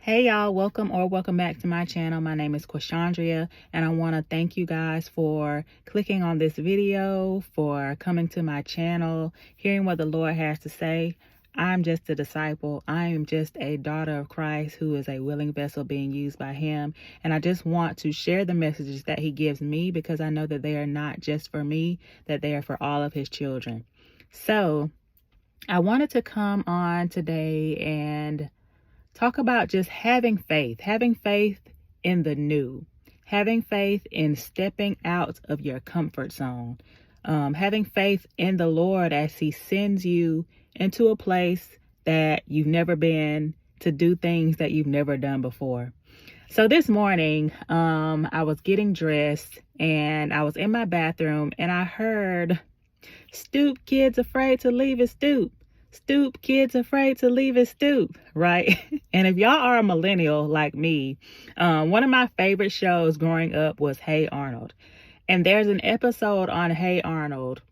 Hey y'all, welcome back to my channel. My name is Cashandria, and I want to thank you guys for clicking on this video, for coming to my channel, hearing what the Lord has to say. I'm just a disciple. I am just a daughter of Christ who is a willing vessel being used by him. And I just want to share the messages that he gives me because I know that they are not just for me, that they are for all of his children. So I wanted to come on today and talk about just having faith in the new, having faith in stepping out of your comfort zone, having faith in the Lord as he sends you into a place that you've never been to do things that you've never done before. So this morning, I was getting dressed and I was in my bathroom and I heard, "Stoop, kids afraid to leave his stoop. Stoop, kids afraid to leave his stoop," right? And if y'all are a millennial like me, one of my favorite shows growing up was Hey Arnold. And there's an episode on Hey Arnold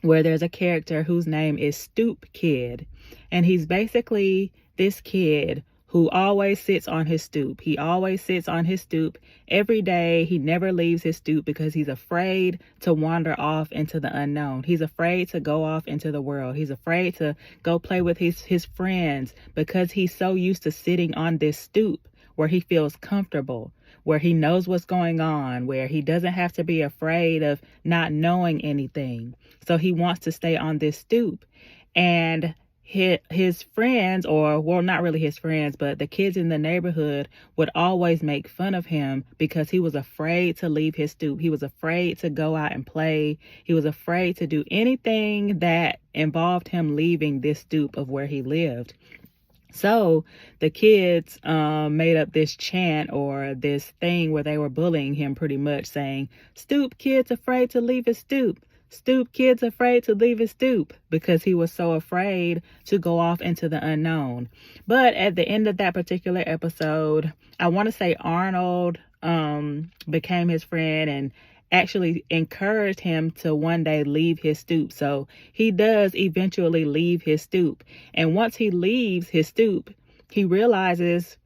where there's a character whose name is Stoop Kid. And he's basically this kid who always sits on his stoop. He always sits on his stoop every day. He never leaves his stoop because he's afraid to wander off into the unknown. He's afraid to go off into the world. He's afraid to go play with his friends because he's so used to sitting on this stoop where he feels comfortable, where he knows what's going on, where he doesn't have to be afraid of not knowing anything. So he wants to stay on this stoop. And his friends, or well, not really his friends, but the kids in the neighborhood would always make fun of him because he was afraid to leave his stoop. He was afraid to go out and play. He was afraid to do anything that involved him leaving this stoop of where he lived. So the kids made up this chant or this thing where they were bullying him pretty much, saying, "Stoop, kids afraid to leave his stoop. Stoop, kids afraid to leave his stoop," because he was so afraid to go off into the unknown. But at the end of that particular episode, I want to say Arnold became his friend and actually encouraged him to one day leave his stoop. So he does eventually leave his stoop. And once he leaves his stoop, he realizes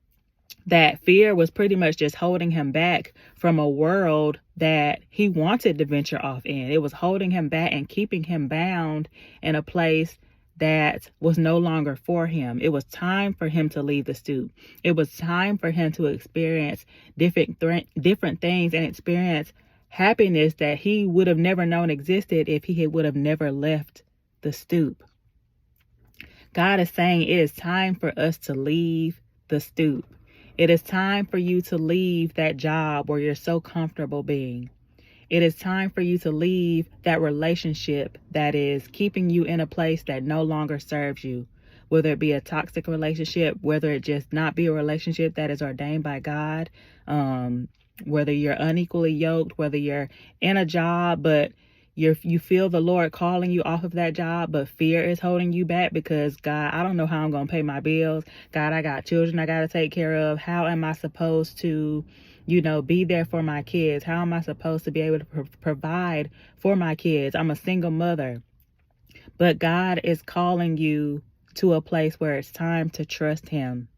that fear was pretty much just holding him back from a world that he wanted to venture off in. It was holding him back and keeping him bound in a place that was no longer for him. It was time for him to leave the stoop. It was time for him to experience different things and experience happiness that he would have never known existed if he would have never left the stoop. God is saying it is time for us to leave the stoop. It is time for you to leave that job where you're so comfortable being. It is time for you to leave that relationship that is keeping you in a place that no longer serves you, whether it be a toxic relationship, whether it just not be a relationship that is ordained by God, whether you're unequally yoked, whether you're in a job, but you feel the Lord calling you off of that job, but fear is holding you back because, God, I don't know how I'm going to pay my bills. God, I got children I got to take care of. How am I supposed to, be there for my kids? How am I supposed to be able to provide for my kids? I'm a single mother. But God is calling you to a place where it's time to trust him.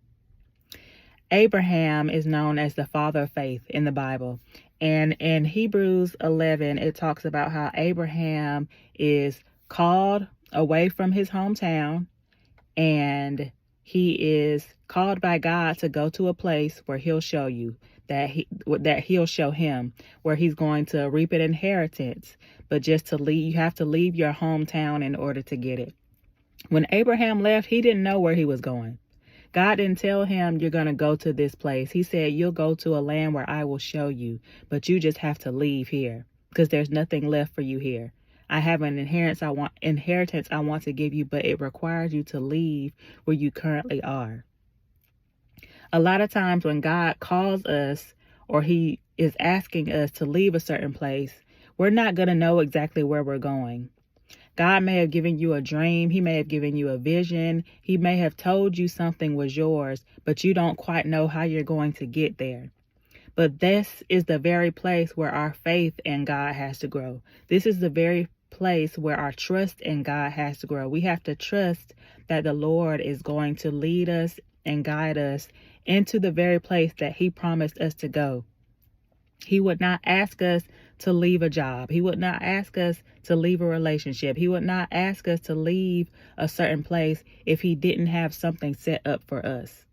Abraham is known as the father of faith in the Bible. And in Hebrews 11, it talks about how Abraham is called away from his hometown and he is called by God to go to a place where he'll show you that he'll show him where he's going to reap an inheritance. But just to leave, you have to leave your hometown in order to get it. When Abraham left, he didn't know where he was going. God didn't tell him you're going to go to this place. He said, you'll go to a land where I will show you, but you just have to leave here because there's nothing left for you here. I have an inheritance I want to give you, but it requires you to leave where you currently are. A lot of times when God calls us or he is asking us to leave a certain place, we're not going to know exactly where we're going. God may have given you a dream. He may have given you a vision. He may have told you something was yours, but you don't quite know how you're going to get there. But this is the very place where our faith in God has to grow. This is the very place where our trust in God has to grow. We have to trust that the Lord is going to lead us and guide us into the very place that he promised us to go. He would not ask us to leave a job. He would not ask us to leave a relationship. He would not ask us to leave a certain place if he didn't have something set up for us.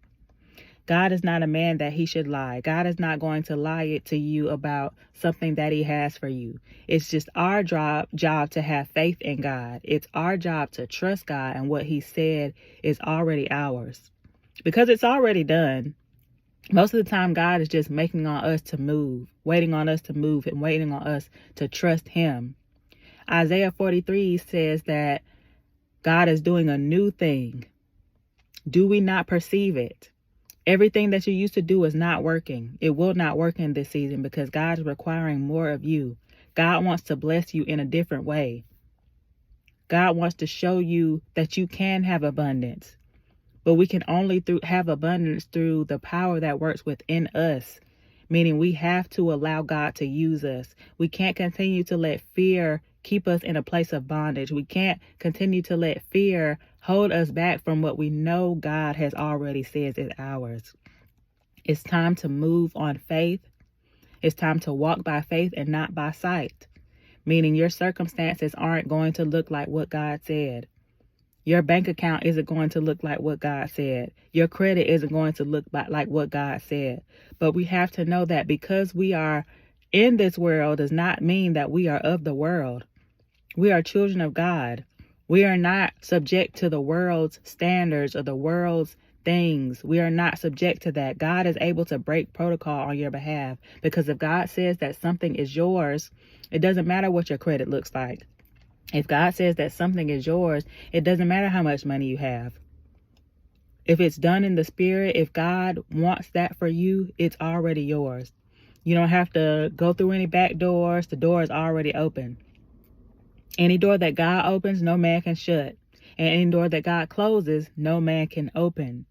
God is not a man that he should lie. God is not going to lie it to you about something that he has for you. It's just our job to have faith in God. It's our job to trust God, and what he said is already ours because it's already done. Most of the time, God is just waiting on us to move and waiting on us to trust him. Isaiah 43 says that God is doing a new thing. Do we not perceive it? Everything that you used to do is not working. It will not work in this season because God is requiring more of you. God wants to bless you in a different way. God wants to show you that you can have abundance. But we can only have abundance through the power that works within us, meaning we have to allow God to use us. We can't continue to let fear keep us in a place of bondage. We can't continue to let fear hold us back from what we know God has already said is ours. It's time to move on faith. It's time to walk by faith and not by sight, meaning your circumstances aren't going to look like what God said. Your bank account isn't going to look like what God said. Your credit isn't going to look like what God said. But we have to know that because we are in this world does not mean that we are of the world. We are children of God. We are not subject to the world's standards or the world's things. We are not subject to that. God is able to break protocol on your behalf, because if God says that something is yours, it doesn't matter what your credit looks like. If God says that something is yours, it doesn't matter how much money you have. If it's done in the spirit, if God wants that for you, it's already yours. You don't have to go through any back doors. The door is already open. Any door that God opens, no man can shut. And any door that God closes, no man can open.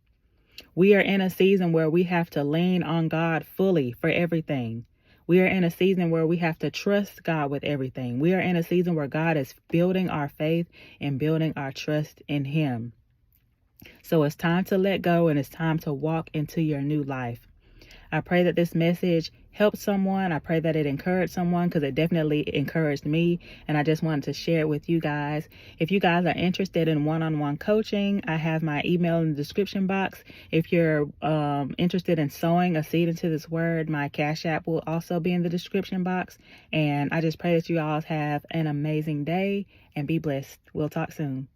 We are in a season where we have to lean on God fully for everything. We are in a season where we have to trust God with everything. We are in a season where God is building our faith and building our trust in him. So it's time to let go, and it's time to walk into your new life. I pray that this message helped someone. I pray that it encouraged someone, because it definitely encouraged me. And I just wanted to share it with you guys. If you guys are interested in one-on-one coaching, I have my email in the description box. If you're interested in sowing a seed into this word, my Cashapp will also be in the description box. And I just pray that you all have an amazing day and be blessed. We'll talk soon.